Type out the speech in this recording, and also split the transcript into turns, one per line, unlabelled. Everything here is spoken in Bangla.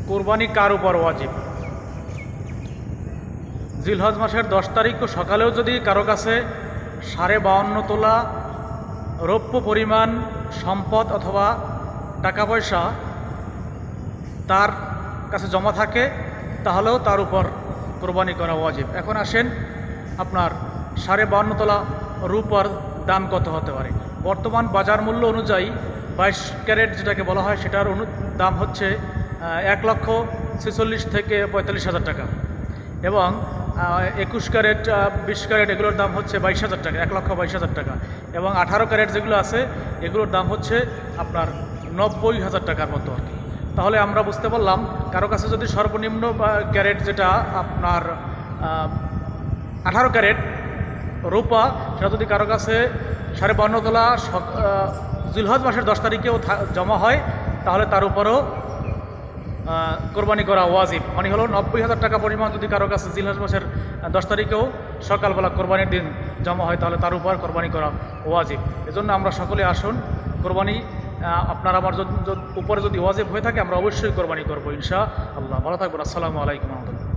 কোরবানি কার উপর ওয়াজিব? জিলহজ মাসের 10 তারিখ সকালেও যদি কারো কাছে 52.5 তোলা রৌপ্য পরিমাণ সম্পদ অথবা টাকা পয়সা তার কাছে জমা থাকে, তাহলেও তার উপর কোরবানি করা ওয়াজিব। এখন আসেন, আপনার 52.5 তোলা রূপার দাম কত হতে পারে? বর্তমান বাজার মূল্য অনুযায়ী 22 ক্যারেট যেটাকে বলা হয় সেটার দাম হচ্ছে 1,46,000 থেকে 45,000 টাকা, এবং 21 ক্যারেট 20 ক্যারেট এগুলোর দাম হচ্ছে 22,000 টাকা, 1,22,000 টাকা, এবং 18 ক্যারেট যেগুলো আছে এগুলোর দাম হচ্ছে আপনার 90,000 টাকার মতো আর কি। তাহলে আমরা বুঝতে পারলাম কারো কাছে যদি সর্বনিম্ন ক্যারেট যেটা আপনার 18 ক্যারেট রূপা, সেটা যদি কারো কাছে 52.5 তোলা জিলহজ মাসের 10 তারিখেও জমা হয়, তাহলে তার উপরও কোরবানি করা ওয়াজিব। মানে হলো 90,000 টাকা পরিমাণ যদি কারো কাছে জিলহজ মাসের 10 তারিখেও সকালবেলা কোরবানির দিন জমা হয়, তাহলে তার উপর কোরবানি করা ওয়াজিব। এজন্য আমরা সকলে আসুন, কোরবানি আপনার আমার উপরে যদি ওয়াজিব হয়ে থাকে আমরা অবশ্যই কোরবানি করবো ইনশাআল্লাহ। ভালো থাকবেন। আসসালামু আলাইকুম রহমতুল্লাহ।